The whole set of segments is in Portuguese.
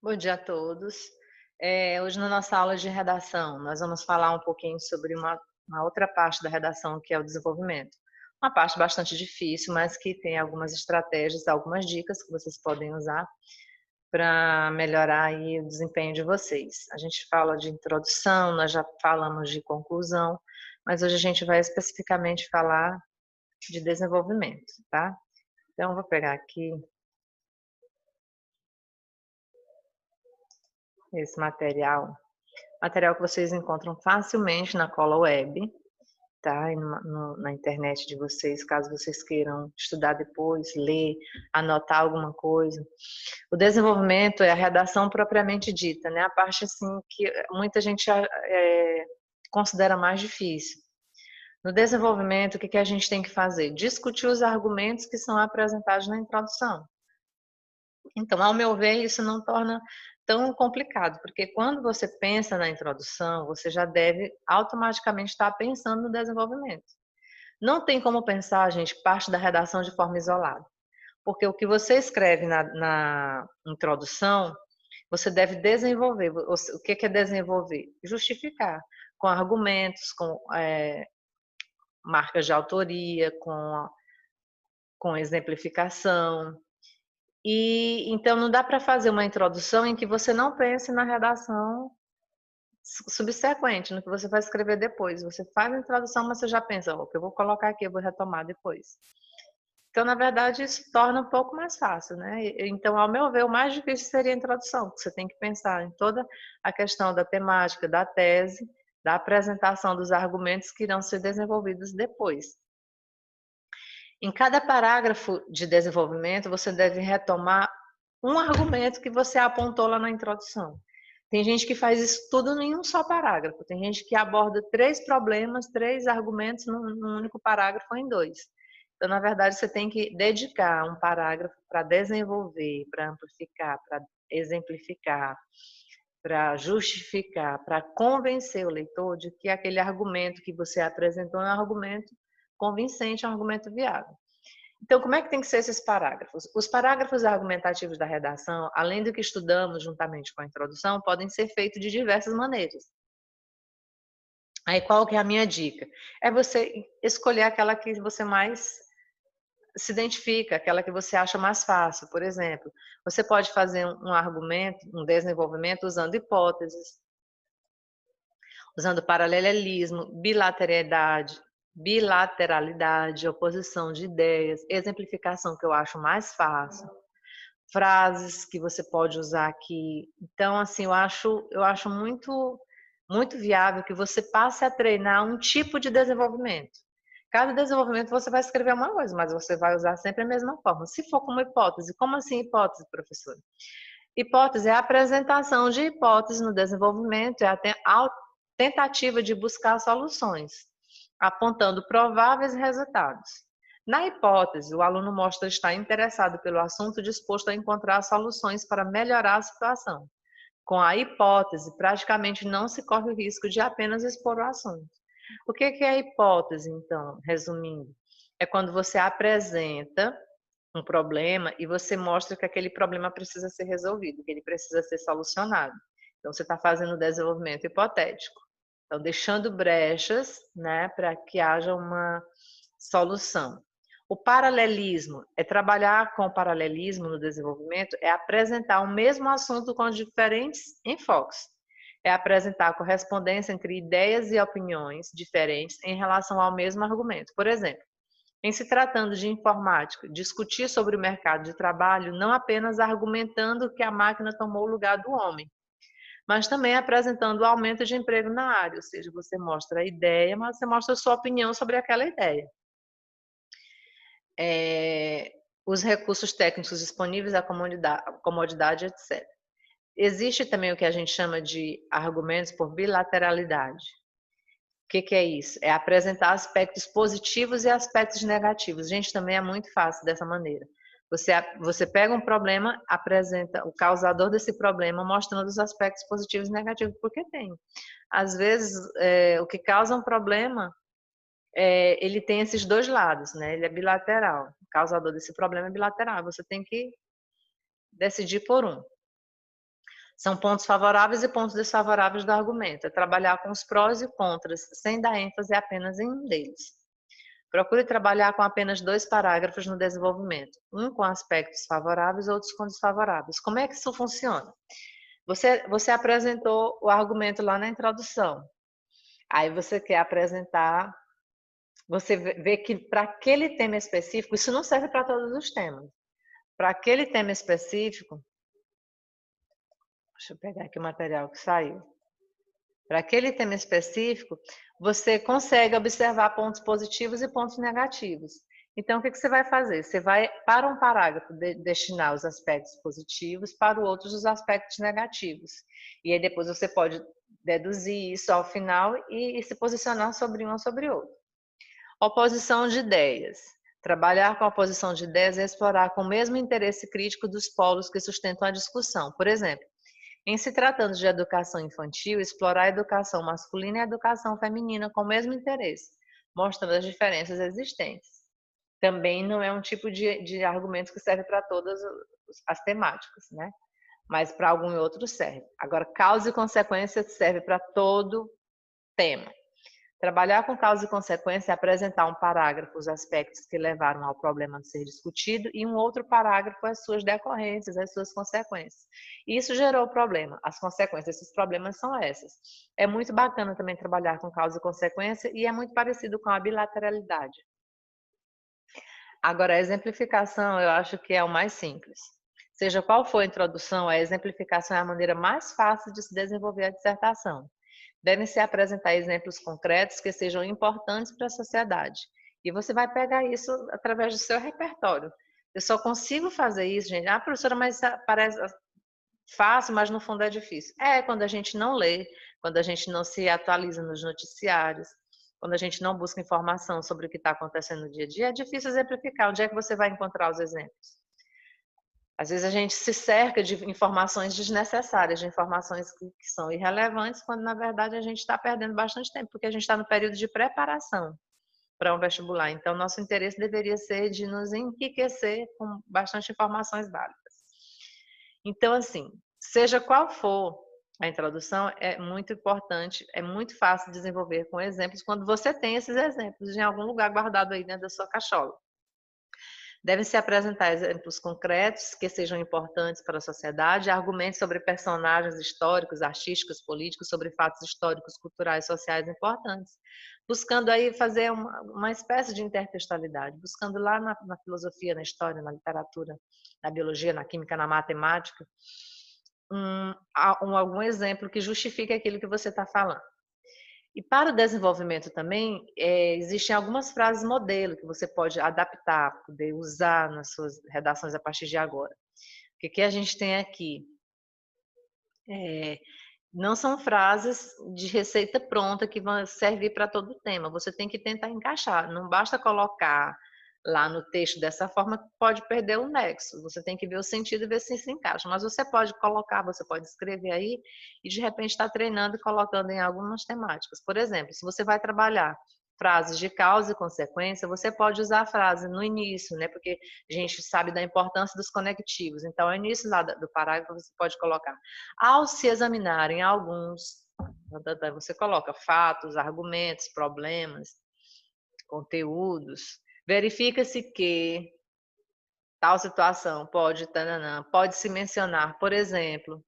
Bom dia a todos. Hoje na nossa aula de redação, nós vamos falar um pouquinho sobre uma outra parte da redação, que é o desenvolvimento. Uma parte bastante difícil, mas que tem algumas estratégias, algumas dicas que vocês podem usar para melhorar aí o desempenho de vocês. A gente fala de introdução, nós já falamos de conclusão, mas hoje a gente vai especificamente falar de desenvolvimento, tá? Então, eu vou pegar aqui esse material que vocês encontram facilmente na Cola Web, tá? E na internet de vocês, caso vocês queiram estudar depois, ler, anotar alguma coisa. O desenvolvimento é a redação propriamente dita, né? A parte assim que muita gente considera mais difícil. No desenvolvimento, o que que a gente tem que fazer? Discutir os argumentos que são apresentados na introdução. Então, ao meu ver, isso não torna tão complicado, porque quando você pensa na introdução, você já deve automaticamente estar pensando no desenvolvimento. Não tem como pensar, gente, parte da redação de forma isolada, porque o que você escreve na introdução, você deve desenvolver. O que é desenvolver? Justificar, com argumentos, com marcas de autoria, com exemplificação. E então não dá para fazer uma introdução em que você não pense na redação subsequente, no que você vai escrever depois. Você faz a introdução, mas você já pensa, o que eu vou colocar aqui, eu vou retomar depois. Então, na verdade, isso torna um pouco mais fácil, né? Então, ao meu ver, o mais difícil seria a introdução, porque você tem que pensar em toda a questão da temática, da tese, da apresentação dos argumentos que irão ser desenvolvidos depois. Em cada parágrafo de desenvolvimento, você deve retomar um argumento que você apontou lá na introdução. Tem gente que faz isso tudo em um só parágrafo. Tem gente que aborda 3 problemas, 3 argumentos num único parágrafo ou em 2. Então, na verdade, você tem que dedicar um parágrafo para desenvolver, para amplificar, para exemplificar, para justificar, para convencer o leitor de que aquele argumento que você apresentou é um argumento convincente, é um argumento viável. Então, como é que tem que ser esses parágrafos? Os parágrafos argumentativos da redação, além do que estudamos juntamente com a introdução, podem ser feitos de diversas maneiras. Aí, qual que é a minha dica? É você escolher aquela que você mais se identifica, aquela que você acha mais fácil. Por exemplo, você pode fazer um argumento, um desenvolvimento usando hipóteses, usando paralelismo, bilateralidade, oposição de ideias, exemplificação que eu acho mais fácil, frases que você pode usar aqui. Então, assim, eu acho muito viável que você passe a treinar um tipo de desenvolvimento. Cada desenvolvimento você vai escrever uma coisa, mas você vai usar sempre a mesma forma. Se for como hipótese, como assim hipótese, professora? Hipótese é a apresentação de hipóteses no desenvolvimento, é a tentativa de buscar soluções, apontando prováveis resultados. Na hipótese, o aluno mostra estar interessado pelo assunto, disposto a encontrar soluções para melhorar a situação. Com a hipótese, praticamente não se corre o risco de apenas expor o assunto. O que é a hipótese, então, resumindo? É quando você apresenta um problema e você mostra que aquele problema precisa ser resolvido, que ele precisa ser solucionado. Então, você está fazendo desenvolvimento hipotético. Então, deixando brechas, né, para que haja uma solução. O paralelismo é trabalhar com o paralelismo no desenvolvimento, é apresentar o mesmo assunto com diferentes enfoques. É apresentar a correspondência entre ideias e opiniões diferentes em relação ao mesmo argumento. Por exemplo, em se tratando de informática, discutir sobre o mercado de trabalho não apenas argumentando que a máquina tomou o lugar do homem, mas também apresentando o aumento de emprego na área, ou seja, você mostra a ideia, mas você mostra a sua opinião sobre aquela ideia. Os recursos técnicos disponíveis, a comodidade, etc. Existe também o que a gente chama de argumentos por bilateralidade. O que é isso? É apresentar aspectos positivos e aspectos negativos. Gente, também é muito fácil dessa maneira. Você pega um problema, apresenta o causador desse problema, mostrando os aspectos positivos e negativos, porque tem. Às vezes, o que causa um problema, ele tem esses dois lados, né? Ele é bilateral. O causador desse problema é bilateral. Você tem que decidir por um. São pontos favoráveis e pontos desfavoráveis do argumento. É trabalhar com os prós e contras, sem dar ênfase apenas em um deles. Procure trabalhar com apenas 2 parágrafos no desenvolvimento, um com aspectos favoráveis, outros com desfavoráveis. Como é que isso funciona? Você apresentou o argumento lá na introdução. Aí você quer apresentar, você vê que para aquele tema específico, isso não serve para todos os temas. Para aquele tema específico, deixa eu pegar aqui o material que saiu. Para aquele tema específico, você consegue observar pontos positivos e pontos negativos. Então, o que você vai fazer? Você vai, para um parágrafo, destinar os aspectos positivos, para o outro, os aspectos negativos. E aí depois você pode deduzir isso ao final e se posicionar sobre um ou sobre outro. Oposição de ideias. Trabalhar com a oposição de ideias é explorar com o mesmo interesse crítico dos polos que sustentam a discussão. Por exemplo, em se tratando de educação infantil, explorar a educação masculina e a educação feminina com o mesmo interesse, mostrando as diferenças existentes. Também não é um tipo de argumento que serve para todas as temáticas, né? Mas para algum outro serve. Agora, causa e consequência serve para todo tema. Trabalhar com causa e consequência é apresentar um parágrafo os aspectos que levaram ao problema a ser discutido e um outro parágrafo as suas decorrências, as suas consequências. Isso gerou o problema. As consequências desses problemas são essas. É muito bacana também trabalhar com causa e consequência e é muito parecido com a bilateralidade. Agora, a exemplificação eu acho que é o mais simples. Seja qual for a introdução, a exemplificação é a maneira mais fácil de se desenvolver a dissertação. Devem-se apresentar exemplos concretos que sejam importantes para a sociedade. E você vai pegar isso através do seu repertório. Eu só consigo fazer isso, gente. Ah, professora, mas parece fácil, mas no fundo é difícil. É quando a gente não lê, quando a gente não se atualiza nos noticiários, quando a gente não busca informação sobre o que está acontecendo no dia a dia, é difícil exemplificar. Onde é que você vai encontrar os exemplos? Às vezes a gente se cerca de informações desnecessárias, de informações que são irrelevantes, quando na verdade a gente está perdendo bastante tempo, porque a gente está no período de preparação para um vestibular. Então, nosso interesse deveria ser de nos enriquecer com bastante informações válidas. Então, assim, seja qual for a introdução, é muito importante, é muito fácil desenvolver com exemplos, quando você tem esses exemplos em algum lugar guardado aí dentro da sua cachola. Devem-se apresentar exemplos concretos que sejam importantes para a sociedade, argumentos sobre personagens históricos, artísticos, políticos, sobre fatos históricos, culturais, sociais importantes, buscando aí fazer uma espécie de intertextualidade, buscando lá na filosofia, na história, na literatura, na biologia, na química, na matemática, algum exemplo que justifique aquilo que você está falando. E para o desenvolvimento também, existem algumas frases modelo que você pode adaptar, poder usar nas suas redações a partir de agora. O que a gente tem aqui? Não são frases de receita pronta que vão servir para todo o tema. Você tem que tentar encaixar. Não basta colocar lá no texto dessa forma, pode perder o nexo. Você tem que ver o sentido e ver se encaixa. Mas você pode colocar, você pode escrever aí e de repente estar treinando e colocando em algumas temáticas. Por exemplo, se você vai trabalhar frases de causa e consequência, você pode usar a frase no início, né? Porque a gente sabe da importância dos conectivos. Então, ao início lá do parágrafo, você pode colocar: ao se examinarem alguns, você coloca fatos, argumentos, problemas, conteúdos, verifica-se que tal situação pode se mencionar, por exemplo,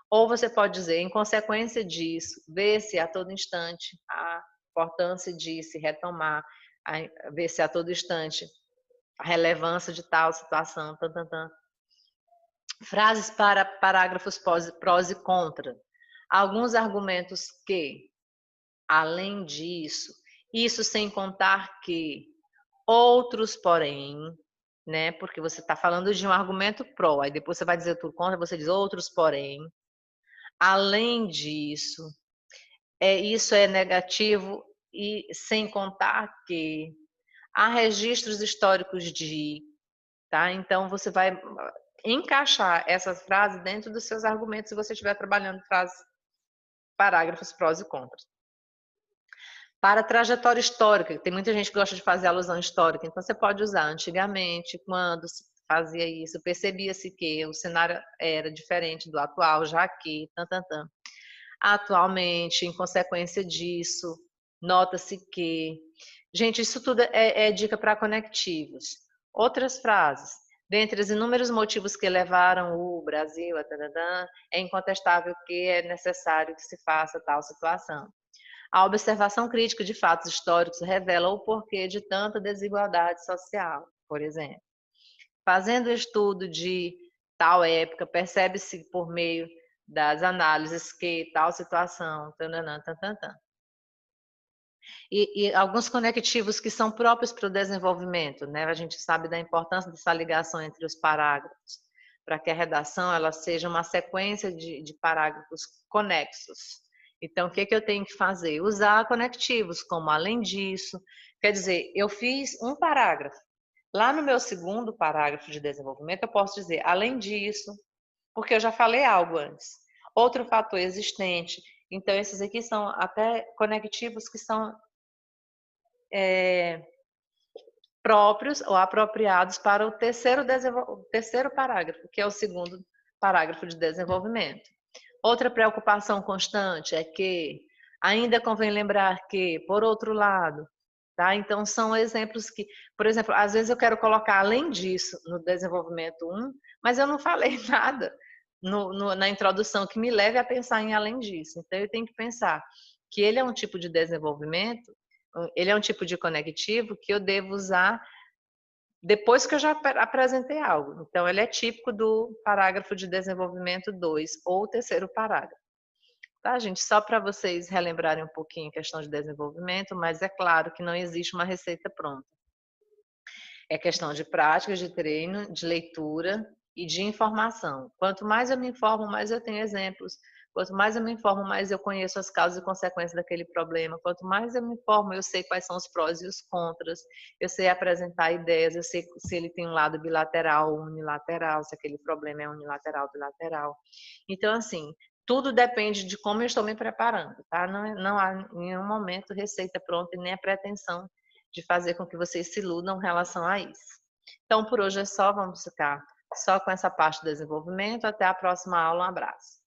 ou você pode dizer, em consequência disso, vê-se a todo instante a importância de se retomar, ver-se a todo instante a relevância de tal situação, Frases para parágrafos prós e contra. Alguns argumentos que, além disso, isso sem contar que, outros porém, né? Porque você está falando de um argumento pró, aí depois você vai dizer tudo contra, você diz outros porém. Além disso, isso é negativo e sem contar que há registros históricos de, tá? Então você vai encaixar essas frases dentro dos seus argumentos se você estiver trabalhando frases, parágrafos prós e contras. Para a trajetória histórica, tem muita gente que gosta de fazer alusão histórica, então você pode usar antigamente, quando se fazia isso, percebia-se que o cenário era diferente do atual, já que atualmente, em consequência disso, nota-se que... Gente, isso tudo é dica para conectivos. Outras frases. Dentre os inúmeros motivos que levaram o Brasil a tararã, é incontestável que é necessário que se faça tal situação. A observação crítica de fatos históricos revela o porquê de tanta desigualdade social, por exemplo. Fazendo o estudo de tal época, percebe-se por meio das análises que tal situação... Tananã, tantanã. E alguns conectivos que são próprios para o desenvolvimento, né? A gente sabe da importância dessa ligação entre os parágrafos, para que a redação ela seja uma sequência de parágrafos conexos. Então, o que eu tenho que fazer? Usar conectivos, como além disso. Quer dizer, eu fiz um parágrafo. Lá no meu segundo parágrafo de desenvolvimento, eu posso dizer, além disso, porque eu já falei algo antes. Outro fator existente. Então, esses aqui são até conectivos que são próprios ou apropriados para o terceiro parágrafo, que é o segundo parágrafo de desenvolvimento. Outra preocupação constante é que ainda convém lembrar que, por outro lado, tá? Então são exemplos que, por exemplo, às vezes eu quero colocar além disso no desenvolvimento 1, mas eu não falei nada na introdução que me leve a pensar em além disso. Então eu tenho que pensar que ele é um tipo de desenvolvimento, ele é um tipo de conectivo que eu devo usar depois que eu já apresentei algo. Então, ele é típico do parágrafo de desenvolvimento 2, ou o terceiro parágrafo. Tá, gente? Só para vocês relembrarem um pouquinho a questão de desenvolvimento, mas é claro que não existe uma receita pronta. É questão de prática, de treino, de leitura e de informação. Quanto mais eu me informo, mais eu tenho exemplos. Quanto mais eu me informo, mais eu conheço as causas e consequências daquele problema. Quanto mais eu me informo, eu sei quais são os prós e os contras. Eu sei apresentar ideias, eu sei se ele tem um lado bilateral ou unilateral, se aquele problema é unilateral ou bilateral. Então, assim, tudo depende de como eu estou me preparando, tá? Não há em nenhum momento receita pronta e nem a pretensão de fazer com que vocês se iludam em relação a isso. Então, por hoje é só, vamos ficar só com essa parte do desenvolvimento. Até a próxima aula, um abraço.